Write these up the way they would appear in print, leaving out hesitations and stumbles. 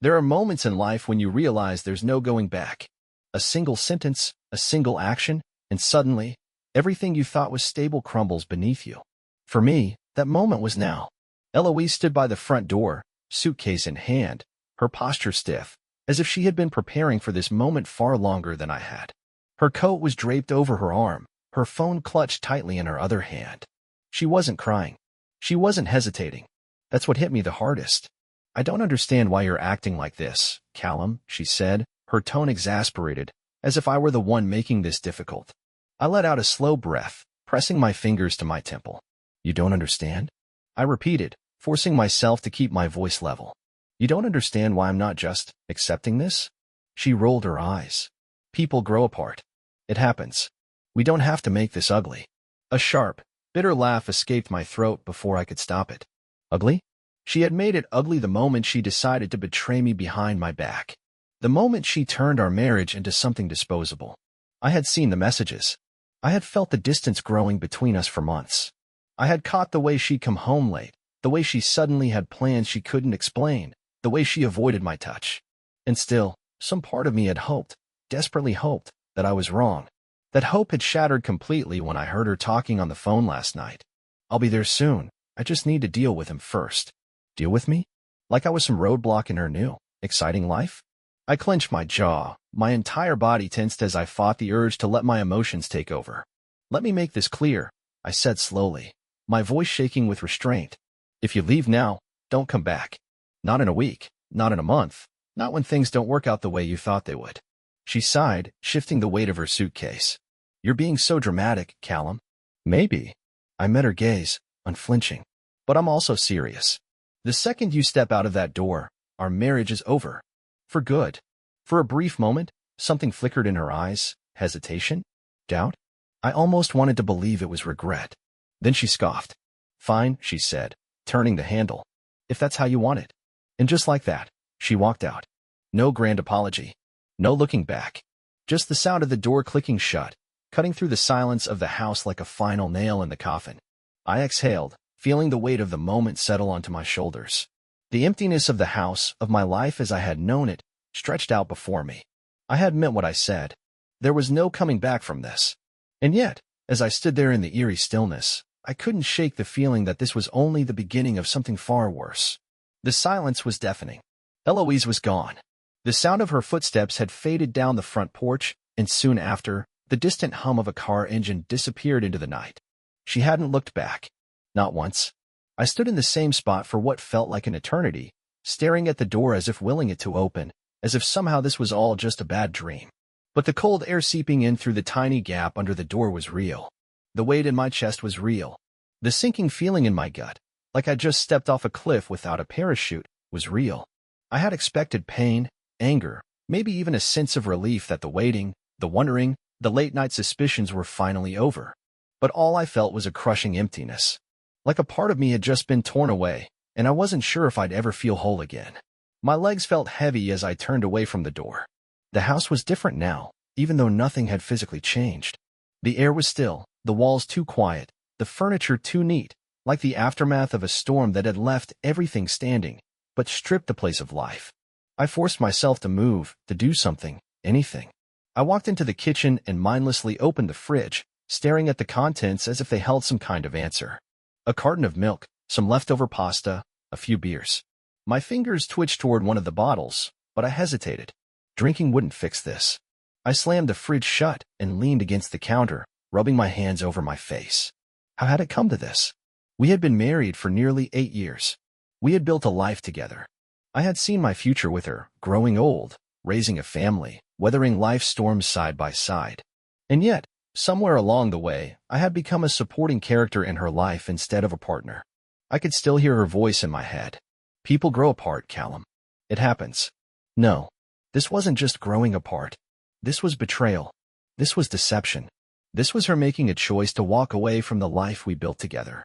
There are moments in life when you realize there's no going back. A single sentence, a single action, and suddenly, everything you thought was stable crumbles beneath you. For me, that moment was now. Eloise stood by the front door, suitcase in hand, her posture stiff, as if she had been preparing for this moment far longer than I had. Her coat was draped over her arm, her phone clutched tightly in her other hand. She wasn't crying. She wasn't hesitating. That's what hit me the hardest. "I don't understand why you're acting like this, Callum," she said, her tone exasperated, as if I were the one making this difficult. I let out a slow breath, pressing my fingers to my temple. "You don't understand?" I repeated, forcing myself to keep my voice level. "You don't understand why I'm not just accepting this?" She rolled her eyes. "People grow apart. It happens. We don't have to make this ugly." A sharp, bitter laugh escaped my throat before I could stop it. Ugly? She had made it ugly the moment she decided to betray me behind my back. The moment she turned our marriage into something disposable. I had seen the messages. I had felt the distance growing between us for months. I had caught the way she'd come home late, the way she suddenly had plans she couldn't explain, the way she avoided my touch. And still, some part of me had hoped, desperately hoped, that I was wrong. That hope had shattered completely when I heard her talking on the phone last night. "I'll be there soon. I just need to deal with him first." Deal with me? Like I was some roadblock in her new, exciting life? I clenched my jaw. My entire body tensed as I fought the urge to let my emotions take over. "Let me make this clear," I said slowly, my voice shaking with restraint. "If you leave now, don't come back. Not in a week, not in a month, not when things don't work out the way you thought they would." She sighed, shifting the weight of her suitcase. "You're being so dramatic, Callum." "Maybe." I met her gaze, unflinching. "But I'm also serious. The second you step out of that door, our marriage is over. For good." For a brief moment, something flickered in her eyes. Hesitation? Doubt? I almost wanted to believe it was regret. Then she scoffed. "Fine," she said, turning the handle. "If that's how you want it." And just like that, she walked out. No grand apology. No looking back. Just the sound of the door clicking shut, cutting through the silence of the house like a final nail in the coffin. I exhaled, feeling the weight of the moment settle onto my shoulders. The emptiness of the house, of my life as I had known it, stretched out before me. I had meant what I said. There was no coming back from this. And yet, as I stood there in the eerie stillness, I couldn't shake the feeling that this was only the beginning of something far worse. The silence was deafening. Eloise was gone. The sound of her footsteps had faded down the front porch, and soon after, the distant hum of a car engine disappeared into the night. She hadn't looked back. Not once. I stood in the same spot for what felt like an eternity, staring at the door as if willing it to open, as if somehow this was all just a bad dream. But the cold air seeping in through the tiny gap under the door was real. The weight in my chest was real. The sinking feeling in my gut, like I'd just stepped off a cliff without a parachute, was real. I had expected pain, anger, maybe even a sense of relief that the waiting, the wondering, the late-night suspicions were finally over. But all I felt was a crushing emptiness. Like a part of me had just been torn away, and I wasn't sure if I'd ever feel whole again. My legs felt heavy as I turned away from the door. The house was different now, even though nothing had physically changed. The air was still, the walls too quiet, the furniture too neat, like the aftermath of a storm that had left everything standing, but stripped the place of life. I forced myself to move, to do something, anything. I walked into the kitchen and mindlessly opened the fridge, staring at the contents as if they held some kind of answer. A carton of milk, some leftover pasta, a few beers. My fingers twitched toward one of the bottles, but I hesitated. Drinking wouldn't fix this. I slammed the fridge shut and leaned against the counter, rubbing my hands over my face. How had it come to this? We had been married for nearly 8 years. We had built a life together. I had seen my future with her, growing old, raising a family, weathering life's storms side by side. And yet, somewhere along the way, I had become a supporting character in her life instead of a partner. I could still hear her voice in my head. "People grow apart, Callum. It happens." No, this wasn't just growing apart. This was betrayal. This was deception. This was her making a choice to walk away from the life we built together.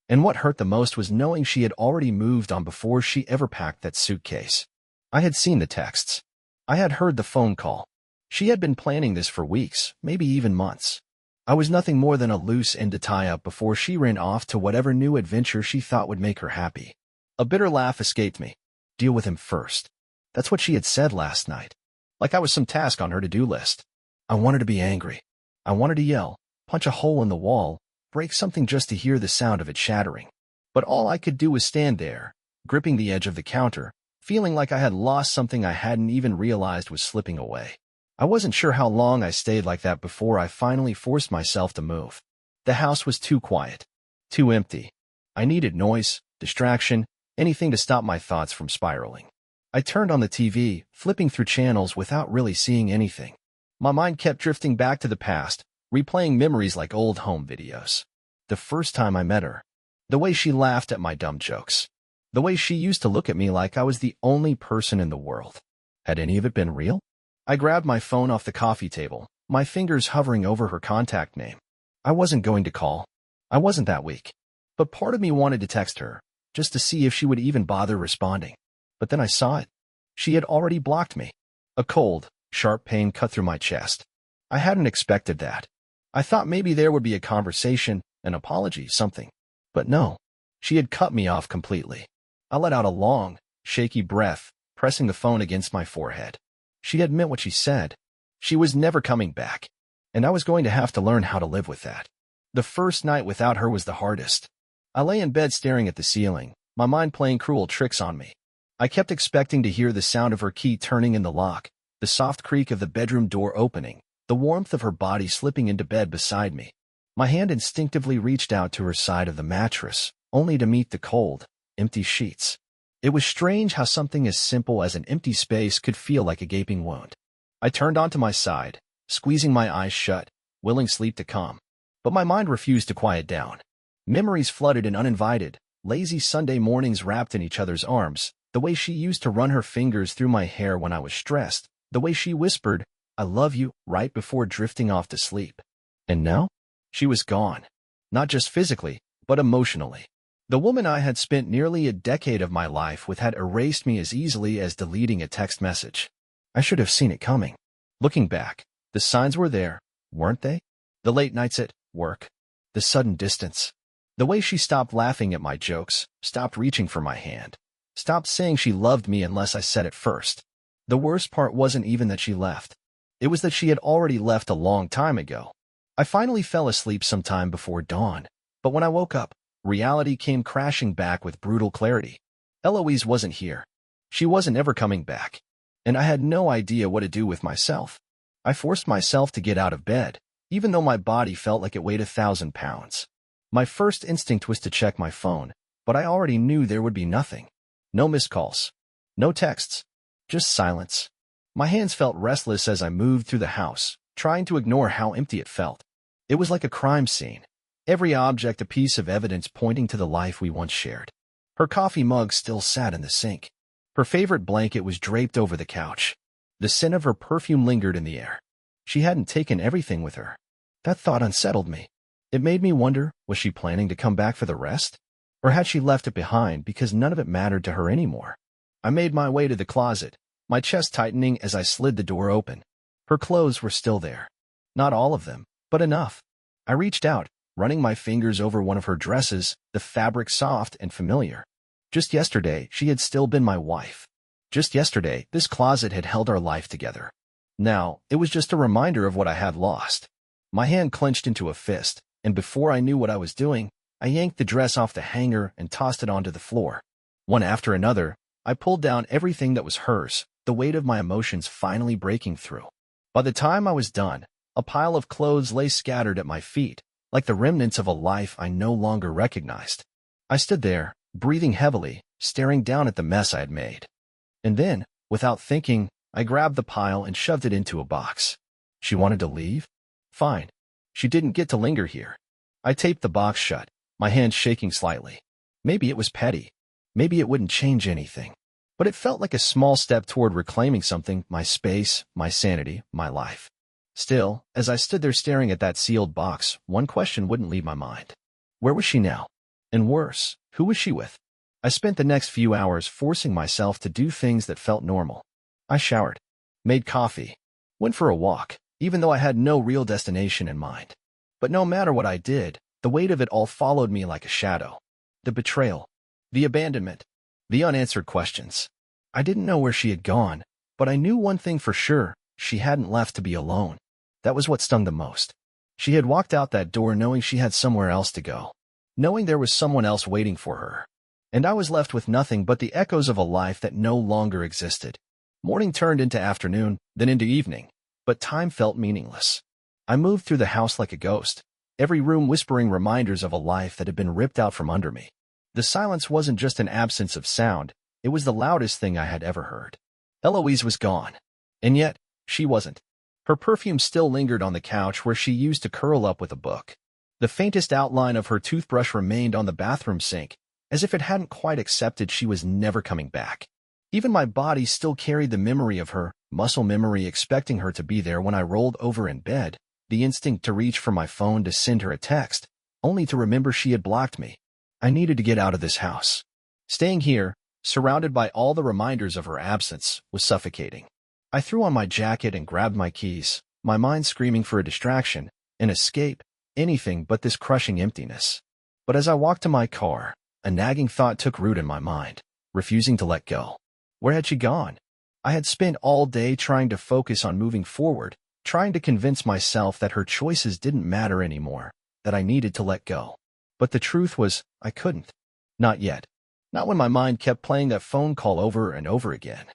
And what hurt the most was knowing she had already moved on before she ever packed that suitcase. I had seen the texts. I had heard the phone call. She had been planning this for weeks, maybe even months. I was nothing more than a loose end to tie up before she ran off to whatever new adventure she thought would make her happy. A bitter laugh escaped me. Deal with him first. That's what she had said last night. Like I was some task on her to-do list. I wanted to be angry. I wanted to yell, punch a hole in the wall, break something just to hear the sound of it shattering. But all I could do was stand there, gripping the edge of the counter, feeling like I had lost something I hadn't even realized was slipping away. I wasn't sure how long I stayed like that before I finally forced myself to move. The house was too quiet, too empty. I needed noise, distraction, anything to stop my thoughts from spiraling. I turned on the TV, flipping through channels without really seeing anything. My mind kept drifting back to the past, replaying memories like old home videos. The first time I met her. The way she laughed at my dumb jokes. The way she used to look at me like I was the only person in the world. Had any of it been real? I grabbed my phone off the coffee table, my fingers hovering over her contact name. I wasn't going to call. I wasn't that weak. But part of me wanted to text her, just to see if she would even bother responding. But then I saw it. She had already blocked me. A cold, sharp pain cut through my chest. I hadn't expected that. I thought maybe there would be a conversation, an apology, something. But no. She had cut me off completely. I let out a long, shaky breath, pressing the phone against my forehead. She had meant what she said. She was never coming back. And I was going to have to learn how to live with that. The first night without her was the hardest. I lay in bed staring at the ceiling, my mind playing cruel tricks on me. I kept expecting to hear the sound of her key turning in the lock, the soft creak of the bedroom door opening, the warmth of her body slipping into bed beside me. My hand instinctively reached out to her side of the mattress, only to meet the cold, empty sheets. It was strange how something as simple as an empty space could feel like a gaping wound. I turned onto my side, squeezing my eyes shut, willing sleep to come. But my mind refused to quiet down. Memories flooded in uninvited, lazy Sunday mornings wrapped in each other's arms, the way she used to run her fingers through my hair when I was stressed, the way she whispered, "I love you," right before drifting off to sleep. And now? She was gone. Not just physically, but emotionally. The woman I had spent nearly a decade of my life with had erased me as easily as deleting a text message. I should have seen it coming. Looking back, the signs were there, weren't they? The late nights at work. The sudden distance. The way she stopped laughing at my jokes, stopped reaching for my hand, stopped saying she loved me unless I said it first. The worst part wasn't even that she left. It was that she had already left a long time ago. I finally fell asleep sometime before dawn, but when I woke up, reality came crashing back with brutal clarity. Eloise wasn't here. She wasn't ever coming back. And I had no idea what to do with myself. I forced myself to get out of bed, even though my body felt like it weighed 1,000 pounds. My first instinct was to check my phone, but I already knew there would be nothing. No missed calls. No texts. Just silence. My hands felt restless as I moved through the house, trying to ignore how empty it felt. It was like a crime scene. Every object a piece of evidence pointing to the life we once shared. Her coffee mug still sat in the sink. Her favorite blanket was draped over the couch. The scent of her perfume lingered in the air. She hadn't taken everything with her. That thought unsettled me. It made me wonder, was she planning to come back for the rest? Or had she left it behind because none of it mattered to her anymore? I made my way to the closet, my chest tightening as I slid the door open. Her clothes were still there. Not all of them, but enough. I reached out, running my fingers over one of her dresses, the fabric soft and familiar. Just yesterday, she had still been my wife. Just yesterday, this closet had held our life together. Now, it was just a reminder of what I had lost. My hand clenched into a fist, and before I knew what I was doing, I yanked the dress off the hanger and tossed it onto the floor. One after another, I pulled down everything that was hers, the weight of my emotions finally breaking through. By the time I was done, a pile of clothes lay scattered at my feet, like the remnants of a life I no longer recognized. I stood there, breathing heavily, staring down at the mess I had made. And then, without thinking, I grabbed the pile and shoved it into a box. She wanted to leave? Fine. She didn't get to linger here. I taped the box shut, my hand shaking slightly. Maybe it was petty. Maybe it wouldn't change anything. But it felt like a small step toward reclaiming something, my space, my sanity, my life. Still, as I stood there staring at that sealed box, one question wouldn't leave my mind. Where was she now? And worse, who was she with? I spent the next few hours forcing myself to do things that felt normal. I showered, made coffee, went for a walk, even though I had no real destination in mind. But no matter what I did, the weight of it all followed me like a shadow. The betrayal, the abandonment, the unanswered questions. I didn't know where she had gone, but I knew one thing for sure: she hadn't left to be alone. That was what stung the most. She had walked out that door knowing she had somewhere else to go, knowing there was someone else waiting for her. And I was left with nothing but the echoes of a life that no longer existed. Morning turned into afternoon, then into evening, but time felt meaningless. I moved through the house like a ghost, every room whispering reminders of a life that had been ripped out from under me. The silence wasn't just an absence of sound, it was the loudest thing I had ever heard. Eloise was gone. And yet, she wasn't. Her perfume still lingered on the couch where she used to curl up with a book. The faintest outline of her toothbrush remained on the bathroom sink, as if it hadn't quite accepted she was never coming back. Even my body still carried the memory of her, muscle memory expecting her to be there when I rolled over in bed, the instinct to reach for my phone to send her a text, only to remember she had blocked me. I needed to get out of this house. Staying here, surrounded by all the reminders of her absence, was suffocating. I threw on my jacket and grabbed my keys, my mind screaming for a distraction, an escape, anything but this crushing emptiness. But as I walked to my car, a nagging thought took root in my mind, refusing to let go. Where had she gone? I had spent all day trying to focus on moving forward, trying to convince myself that her choices didn't matter anymore, that I needed to let go. But the truth was, I couldn't. Not yet. Not when my mind kept playing that phone call over and over again.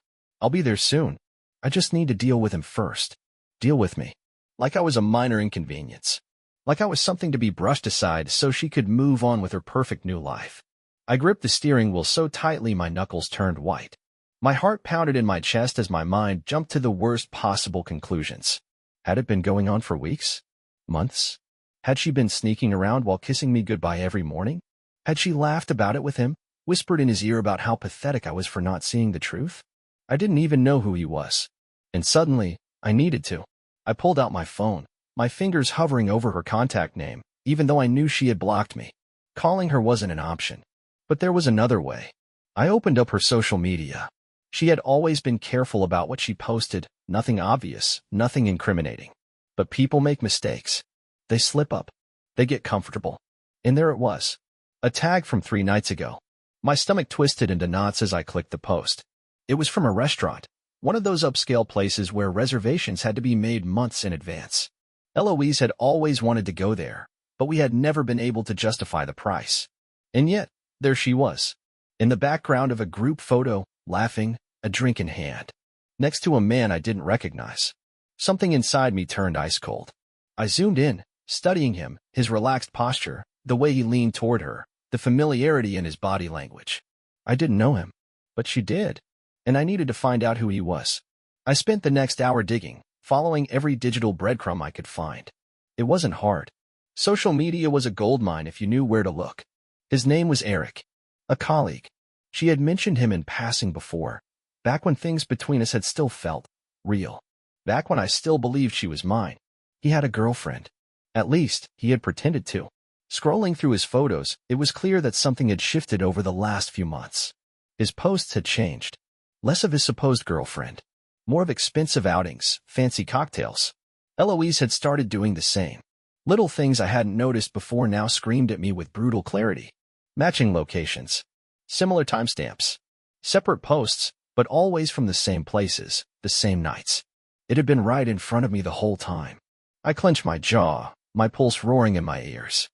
I'll be there soon. I just need to deal with him first. Deal with me. Like I was a minor inconvenience. Like I was something to be brushed aside so she could move on with her perfect new life. I gripped the steering wheel so tightly my knuckles turned white. My heart pounded in my chest as my mind jumped to the worst possible conclusions. Had it been going on for weeks? Months? Had she been sneaking around while kissing me goodbye every morning? Had she laughed about it with him, whispered in his ear about how pathetic I was for not seeing the truth? I didn't even know who he was. And suddenly, I needed to. I pulled out my phone, my fingers hovering over her contact name, even though I knew she had blocked me. Calling her wasn't an option. But there was another way. I opened up her social media. She had always been careful about what she posted, nothing obvious, nothing incriminating. But people make mistakes. They slip up. They get comfortable. And there it was. A tag from 3 nights ago. My stomach twisted into knots as I clicked the post. It was from a restaurant, one of those upscale places where reservations had to be made months in advance. Eloise had always wanted to go there, but we had never been able to justify the price. And yet, there she was, in the background of a group photo, laughing, a drink in hand, next to a man I didn't recognize. Something inside me turned ice cold. I zoomed in, studying him, his relaxed posture, the way he leaned toward her, the familiarity in his body language. I didn't know him, but she did, and I needed to find out who he was. I spent the next hour digging, following every digital breadcrumb I could find. It wasn't hard. Social media was a goldmine if you knew where to look. His name was Eric, a colleague. She had mentioned him in passing before, back when things between us had still felt real. Back when I still believed she was mine. He had a girlfriend. At least, he had pretended to. Scrolling through his photos, it was clear that something had shifted over the last few months. His posts had changed. Less of his supposed girlfriend. More of expensive outings, fancy cocktails. Eloise had started doing the same. Little things I hadn't noticed before now screamed at me with brutal clarity. Matching locations. Similar timestamps. Separate posts, but always from the same places, the same nights. It had been right in front of me the whole time. I clenched my jaw, my pulse roaring in my ears.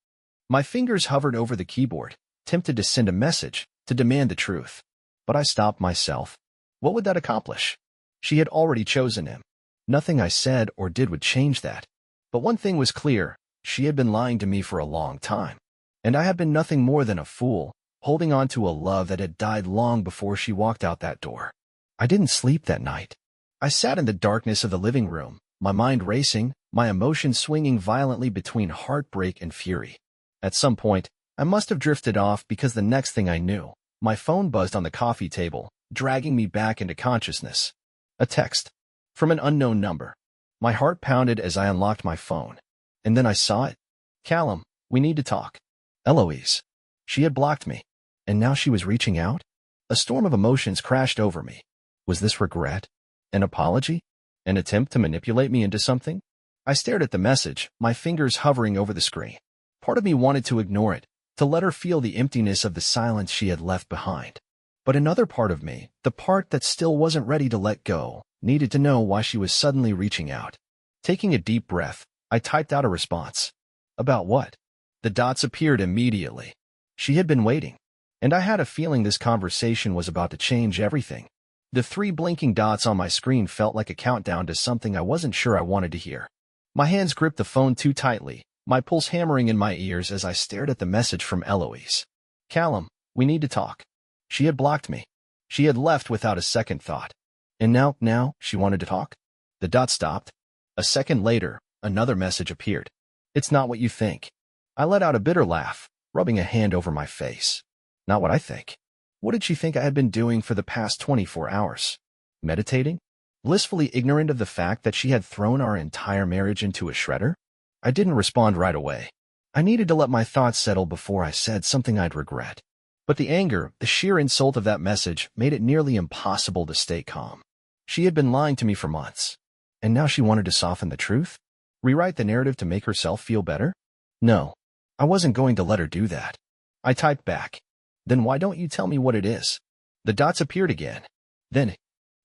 My fingers hovered over the keyboard, tempted to send a message, to demand the truth. But I stopped myself. What would that accomplish? She had already chosen him. Nothing I said or did would change that. But one thing was clear, she had been lying to me for a long time. And I had been nothing more than a fool, holding on to a love that had died long before she walked out that door. I didn't sleep that night. I sat in the darkness of the living room, my mind racing, my emotions swinging violently between heartbreak and fury. At some point, I must have drifted off because the next thing I knew, my phone buzzed on the coffee table, dragging me back into consciousness. A text. From an unknown number. My heart pounded as I unlocked my phone. And then I saw it. Callum, we need to talk. Eloise. She had blocked me. And now she was reaching out? A storm of emotions crashed over me. Was this regret? An apology? An attempt to manipulate me into something? I stared at the message, my fingers hovering over the screen. Part of me wanted to ignore it, to let her feel the emptiness of the silence she had left behind. But another part of me, the part that still wasn't ready to let go, needed to know why she was suddenly reaching out. Taking a deep breath, I typed out a response. About what? The dots appeared immediately. She had been waiting. And I had a feeling this conversation was about to change everything. The 3 blinking dots on my screen felt like a countdown to something I wasn't sure I wanted to hear. My hands gripped the phone too tightly, my pulse hammering in my ears as I stared at the message from Eloise. Callum, we need to talk. She had blocked me. She had left without a second thought. And now, she wanted to talk? The dot stopped. A second later, another message appeared. It's not what you think. I let out a bitter laugh, rubbing a hand over my face. Not what I think. What did she think I had been doing for the past 24 hours? Meditating? Blissfully ignorant of the fact that she had thrown our entire marriage into a shredder? I didn't respond right away. I needed to let my thoughts settle before I said something I'd regret. But the anger, the sheer insult of that message made it nearly impossible to stay calm. She had been lying to me for months. And now she wanted to soften the truth? Rewrite the narrative to make herself feel better? No, I wasn't going to let her do that. I typed back. Then why don't you tell me what it is? The dots appeared again. Then,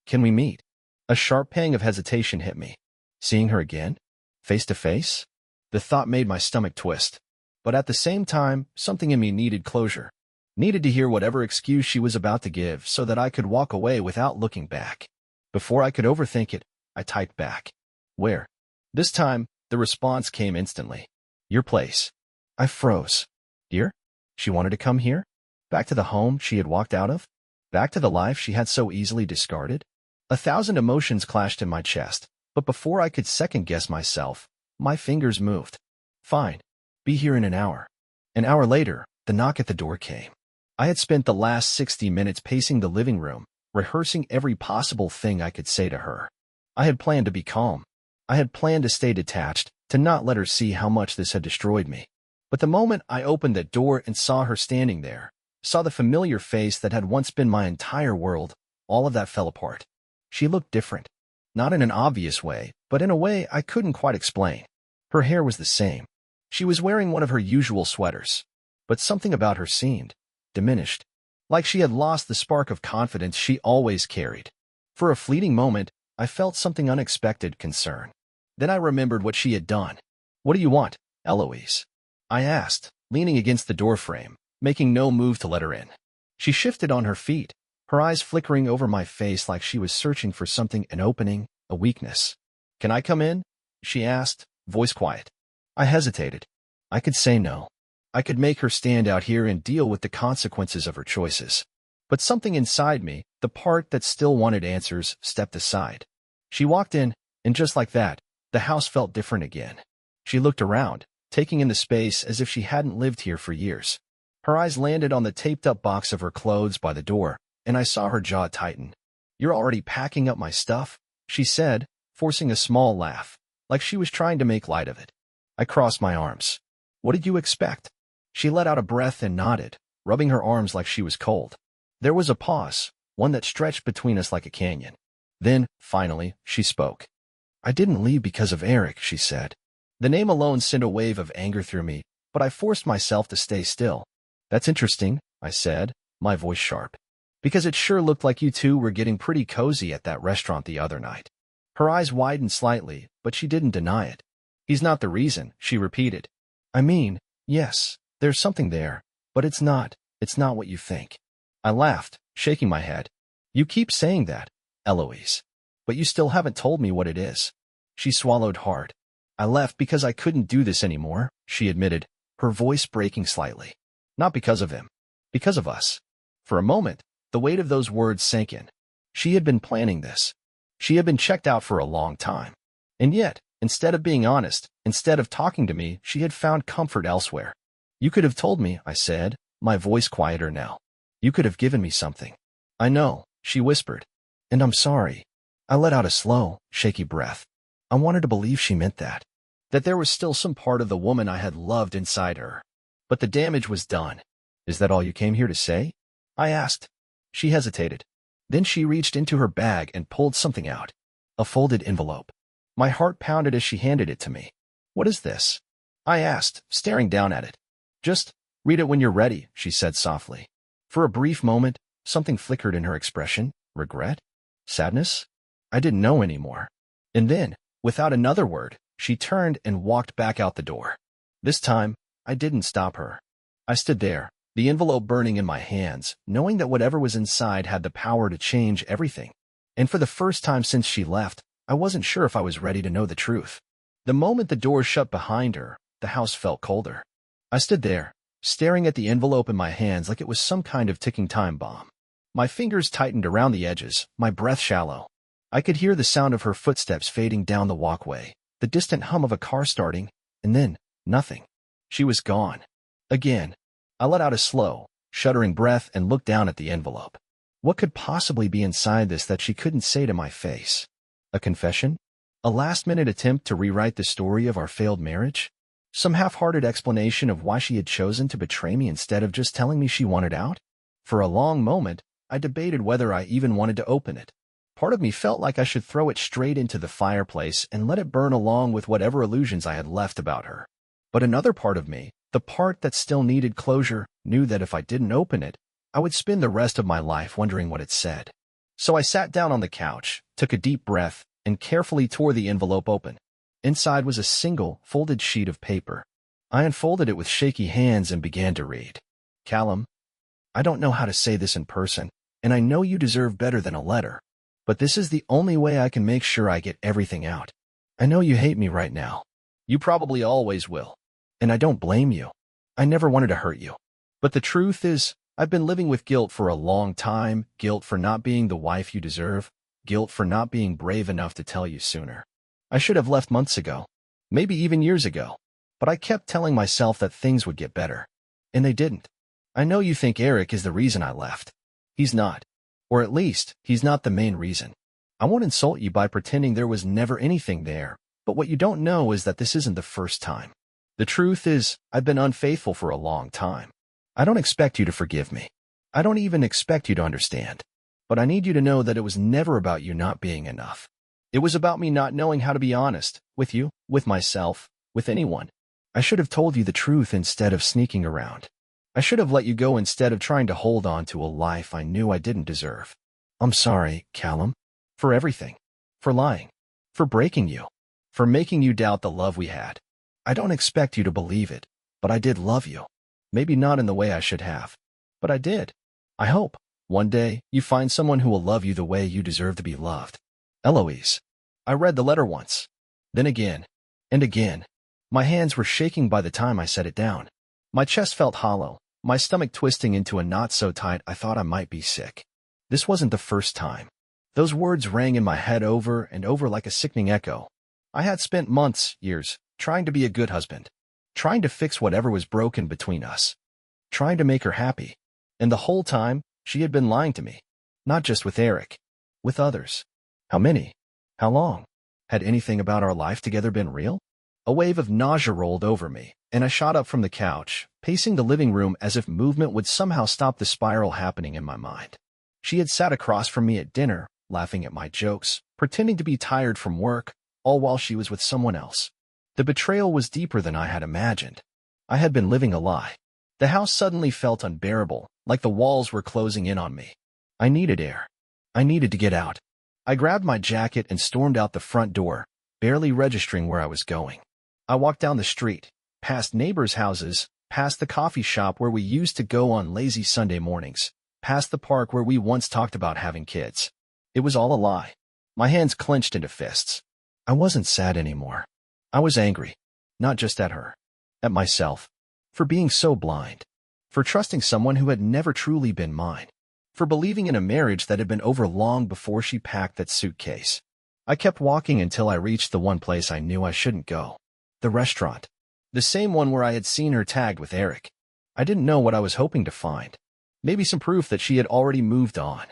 can we meet? A sharp pang of hesitation hit me. Seeing her again? Face to face? The thought made my stomach twist. But at the same time, something in me needed closure. Needed to hear whatever excuse she was about to give so that I could walk away without looking back. Before I could overthink it, I typed back. Where? This time, the response came instantly. Your place. I froze. Here? She wanted to come here? Back to the home she had walked out of? Back to the life she had so easily discarded? 1,000 emotions clashed in my chest, but before I could second-guess myself, my fingers moved. Fine. Be here in an hour. An hour later, the knock at the door came. I had spent the last 60 minutes pacing the living room, rehearsing every possible thing I could say to her. I had planned to be calm. I had planned to stay detached, to not let her see how much this had destroyed me. But the moment I opened that door and saw her standing there, saw the familiar face that had once been my entire world, all of that fell apart. She looked different. Not in an obvious way, but in a way I couldn't quite explain. Her hair was the same. She was wearing one of her usual sweaters. But something about her seemed diminished. Like she had lost the spark of confidence she always carried. For a fleeting moment, I felt something unexpected concern. Then I remembered what she had done. What do you want, Eloise? I asked, leaning against the doorframe, making no move to let her in. She shifted on her feet, her eyes flickering over my face like she was searching for something, an opening, a weakness. Can I come in? She asked, voice quiet. I hesitated. I could say no. I could make her stand out here and deal with the consequences of her choices. But something inside me, the part that still wanted answers, stepped aside. She walked in, and just like that, the house felt different again. She looked around, taking in the space as if she hadn't lived here for years. Her eyes landed on the taped-up box of her clothes by the door, and I saw her jaw tighten. You're already packing up my stuff? She said, forcing a small laugh, like she was trying to make light of it. I crossed my arms. What did you expect? She let out a breath and nodded, rubbing her arms like she was cold. There was a pause, one that stretched between us like a canyon. Then, finally, she spoke. I didn't leave because of Eric, she said. The name alone sent a wave of anger through me, but I forced myself to stay still. That's interesting, I said, my voice sharp. Because it sure looked like you two were getting pretty cozy at that restaurant the other night. Her eyes widened slightly, but she didn't deny it. He's not the reason, she repeated. I mean, yes, there's something there, but it's not what you think. I laughed, shaking my head. You keep saying that, Eloise. But you still haven't told me what it is. She swallowed hard. I left because I couldn't do this anymore, she admitted, her voice breaking slightly. Not because of him. Because of us. For a moment, the weight of those words sank in. She had been planning this. She had been checked out for a long time. And yet, instead of being honest, instead of talking to me, she had found comfort elsewhere. You could have told me, I said, my voice quieter now. You could have given me something. I know, she whispered. And I'm sorry. I let out a slow, shaky breath. I wanted to believe she meant that. That there was still some part of the woman I had loved inside her. But the damage was done. Is that all you came here to say? I asked. She hesitated. Then she reached into her bag and pulled something out. A folded envelope. My heart pounded as she handed it to me. What is this? I asked, staring down at it. Just read it when you're ready, she said softly. For a brief moment, Something flickered in her expression. Regret? Sadness? I didn't know anymore. And then, without another word, she turned and walked back out the door. This time, I didn't stop her. I stood there, the envelope burning in my hands, knowing that whatever was inside had the power to change everything. And for the first time since she left, I wasn't sure if I was ready to know the truth. The moment the door shut behind her, the house felt colder. I stood there, staring at the envelope in my hands like it was some kind of ticking time bomb. My fingers tightened around the edges, my breath shallow. I could hear the sound of her footsteps fading down the walkway, the distant hum of a car starting, and then, nothing. She was gone. Again. I let out a slow, shuddering breath and looked down at the envelope. What could possibly be inside this that she couldn't say to my face? A confession? A last-minute attempt to rewrite the story of our failed marriage? Some half-hearted explanation of why she had chosen to betray me instead of just telling me she wanted out? For a long moment, I debated whether I even wanted to open it. Part of me felt like I should throw it straight into the fireplace and let it burn along with whatever illusions I had left about her. But another part of me, the part that still needed closure, knew that if I didn't open it, I would spend the rest of my life wondering what it said. So I sat down on the couch, took a deep breath, and carefully tore the envelope open. Inside was a single, folded sheet of paper. I unfolded it with shaky hands and began to read. Callum, I don't know how to say this in person, and I know you deserve better than a letter. But this is the only way I can make sure I get everything out. I know you hate me right now. You probably always will. And I don't blame you. I never wanted to hurt you. But the truth is, I've been living with guilt for a long time, guilt for not being the wife you deserve, guilt for not being brave enough to tell you sooner. I should have left months ago, maybe even years ago, but I kept telling myself that things would get better. And they didn't. I know you think Eric is the reason I left. He's not. Or at least, he's not the main reason. I won't insult you by pretending there was never anything there, but what you don't know is that this isn't the first time. The truth is, I've been unfaithful for a long time. I don't expect you to forgive me. I don't even expect you to understand. But I need you to know that it was never about you not being enough. It was about me not knowing how to be honest, with you, with myself, with anyone. I should have told you the truth instead of sneaking around. I should have let you go instead of trying to hold on to a life I knew I didn't deserve. I'm sorry, Callum. For everything. For lying. For breaking you. For making you doubt the love we had. I don't expect you to believe it, but I did love you. Maybe not in the way I should have. But I did. I hope, one day, you find someone who will love you the way you deserve to be loved. Eloise. I read the letter once. Then again. And again. My hands were shaking by the time I set it down. My chest felt hollow, my stomach twisting into a knot so tight I thought I might be sick. This wasn't the first time. Those words rang in my head over and over like a sickening echo. I had spent months, years, trying to be a good husband. Trying to fix whatever was broken between us. Trying to make her happy. And the whole time, she had been lying to me. Not just with Eric. With others. How many? How long? Had anything about our life together been real? A wave of nausea rolled over me, and I shot up from the couch, pacing the living room as if movement would somehow stop the spiral happening in my mind. She had sat across from me at dinner, laughing at my jokes, pretending to be tired from work, all while she was with someone else. The betrayal was deeper than I had imagined. I had been living a lie. The house suddenly felt unbearable, like the walls were closing in on me. I needed air. I needed to get out. I grabbed my jacket and stormed out the front door, barely registering where I was going. I walked down the street, past neighbors' houses, past the coffee shop where we used to go on lazy Sunday mornings, past the park where we once talked about having kids. It was all a lie. My hands clenched into fists. I wasn't sad anymore. I was angry, not just at her, at myself, for being so blind, for trusting someone who had never truly been mine, for believing in a marriage that had been over long before she packed that suitcase. I kept walking until I reached the one place I knew I shouldn't go. The restaurant. The same one where I had seen her tagged with Eric. I didn't know what I was hoping to find. Maybe some proof that she had already moved on.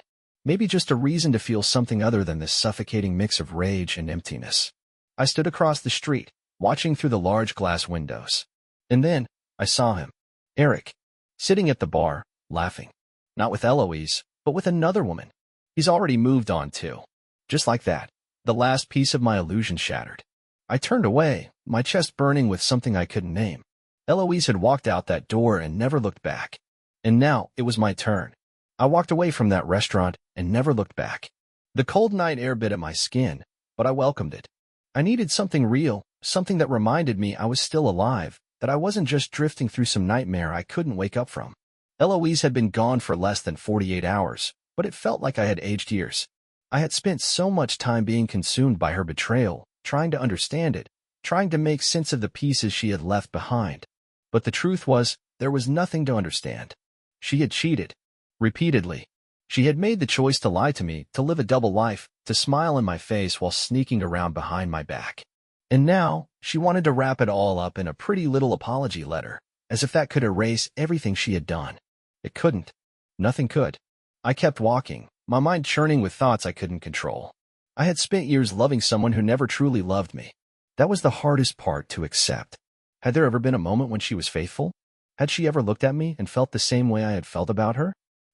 Maybe just a reason to feel something other than this suffocating mix of rage and emptiness. I stood across the street, watching through the large glass windows. And then, I saw him. Eric. Sitting at the bar, laughing. Not with Eloise, but with another woman. He's already moved on too. Just like that, the last piece of my illusion shattered. I turned away, my chest burning with something I couldn't name. Eloise had walked out that door and never looked back. And now, it was my turn. I walked away from that restaurant and never looked back. The cold night air bit at my skin, but I welcomed it. I needed something real, something that reminded me I was still alive, that I wasn't just drifting through some nightmare I couldn't wake up from. Eloise had been gone for less than 48 hours, but it felt like I had aged years. I had spent so much time being consumed by her betrayal, trying to understand it, trying to make sense of the pieces she had left behind. But the truth was, there was nothing to understand. She had cheated. Repeatedly. She had made the choice to lie to me, to live a double life, to smile in my face while sneaking around behind my back. And now, she wanted to wrap it all up in a pretty little apology letter, as if that could erase everything she had done. It couldn't. Nothing could. I kept walking, my mind churning with thoughts I couldn't control. I had spent years loving someone who never truly loved me. That was the hardest part to accept. Had there ever been a moment when she was faithful? Had she ever looked at me and felt the same way I had felt about her?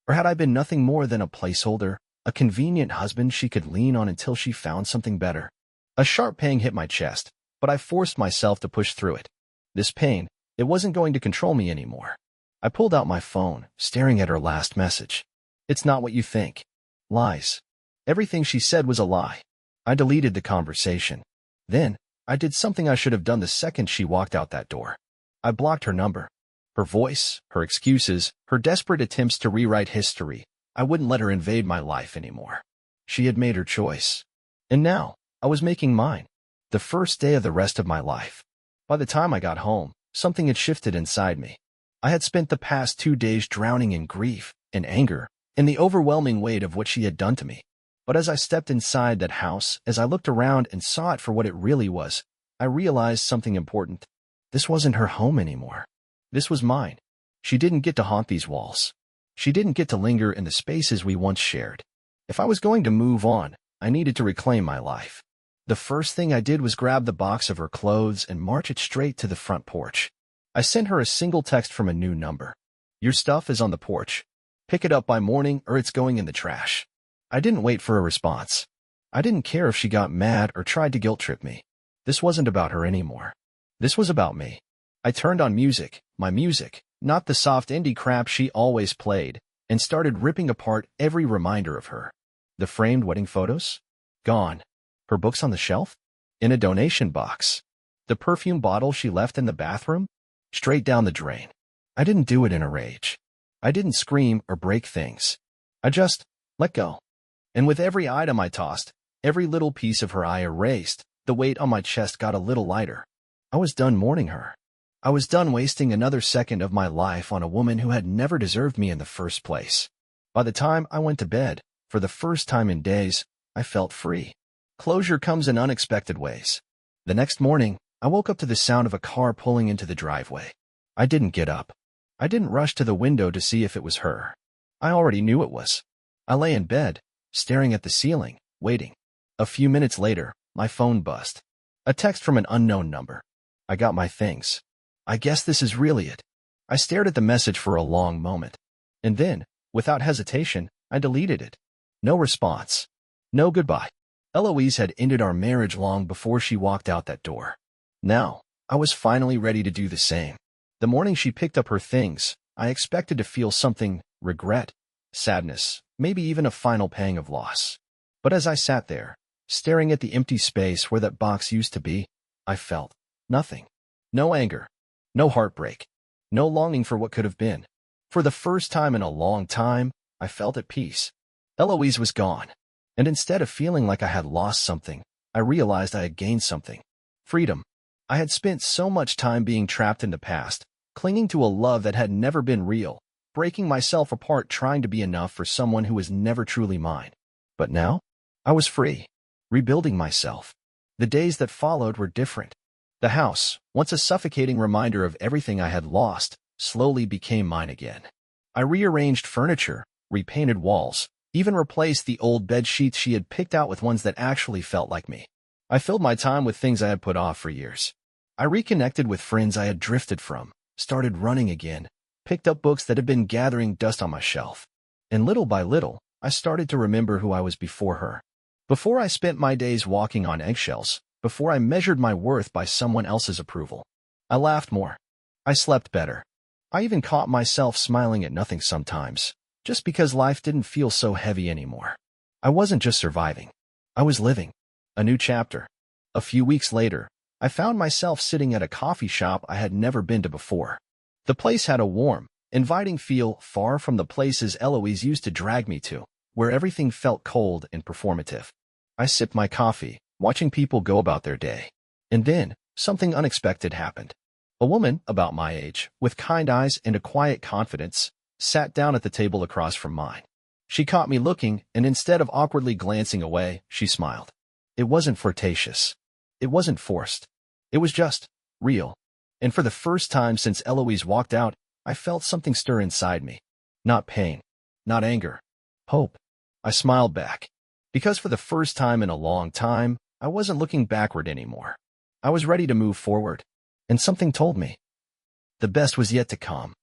Or had I been nothing more than a placeholder, a convenient husband she could lean on until she found something better? A sharp pang hit my chest, but I forced myself to push through it. This pain, it wasn't going to control me anymore. I pulled out my phone, staring at her last message. It's not what you think. Lies. Everything she said was a lie. I deleted the conversation. Then, I did something I should have done the second she walked out that door. I blocked her number. Her voice, her excuses, her desperate attempts to rewrite history. I wouldn't let her invade my life anymore. She had made her choice. And now, I was making mine. The first day of the rest of my life. By the time I got home, something had shifted inside me. I had spent the past 2 days drowning in grief, in anger, in the overwhelming weight of what she had done to me. But as I stepped inside that house, as I looked around and saw it for what it really was, I realized something important. This wasn't her home anymore. This was mine. She didn't get to haunt these walls. She didn't get to linger in the spaces we once shared. If I was going to move on, I needed to reclaim my life. The first thing I did was grab the box of her clothes and march it straight to the front porch. I sent her a single text from a new number. Your stuff is on the porch. Pick it up by morning or it's going in the trash. I didn't wait for a response. I didn't care if she got mad or tried to guilt-trip me. This wasn't about her anymore. This was about me. I turned on music, my music, not the soft indie crap she always played, and started ripping apart every reminder of her. The framed wedding photos? Gone. Her books on the shelf? In a donation box. The perfume bottle she left in the bathroom? Straight down the drain. I didn't do it in a rage. I didn't scream or break things. I just let go. And with every item I tossed, every little piece of her I erased, the weight on my chest got a little lighter. I was done mourning her. I was done wasting another second of my life on a woman who had never deserved me in the first place. By the time I went to bed, for the first time in days, I felt free. Closure comes in unexpected ways. The next morning, I woke up to the sound of a car pulling into the driveway. I didn't get up. I didn't rush to the window to see if it was her. I already knew it was. I lay in bed, staring at the ceiling, waiting. A few minutes later, my phone buzzed. A text from an unknown number. I got my things. I guess this is really it. I stared at the message for a long moment. And then, without hesitation, I deleted it. No response. No goodbye. Eloise had ended our marriage long before she walked out that door. Now, I was finally ready to do the same. The morning she picked up her things, I expected to feel something, regret, sadness, maybe even a final pang of loss. But as I sat there, staring at the empty space where that box used to be, I felt nothing. No anger. No heartbreak. No longing for what could have been. For the first time in a long time, I felt at peace. Eloise was gone. And instead of feeling like I had lost something, I realized I had gained something. Freedom. I had spent so much time being trapped in the past, clinging to a love that had never been real, breaking myself apart trying to be enough for someone who was never truly mine. But now, I was free, rebuilding myself. The days that followed were different. The house, once a suffocating reminder of everything I had lost, slowly became mine again. I rearranged furniture, repainted walls, even replaced the old bed sheets she had picked out with ones that actually felt like me. I filled my time with things I had put off for years. I reconnected with friends I had drifted from, started running again, picked up books that had been gathering dust on my shelf. And little by little, I started to remember who I was before her. Before I spent my days walking on eggshells, before I measured my worth by someone else's approval. I laughed more. I slept better. I even caught myself smiling at nothing sometimes, just because life didn't feel so heavy anymore. I wasn't just surviving. I was living. A new chapter. A few weeks later, I found myself sitting at a coffee shop I had never been to before. The place had a warm, inviting feel far from the places Eloise used to drag me to, where everything felt cold and performative. I sipped my coffee, watching people go about their day. And then, something unexpected happened. A woman, about my age, with kind eyes and a quiet confidence, sat down at the table across from mine. She caught me looking, and instead of awkwardly glancing away, she smiled. It wasn't flirtatious. It wasn't forced. It was just real. And for the first time since Eloise walked out, I felt something stir inside me. Not pain. Not anger. Hope. I smiled back. Because for the first time in a long time, I wasn't looking backward anymore. I was ready to move forward. And something told me the best was yet to come.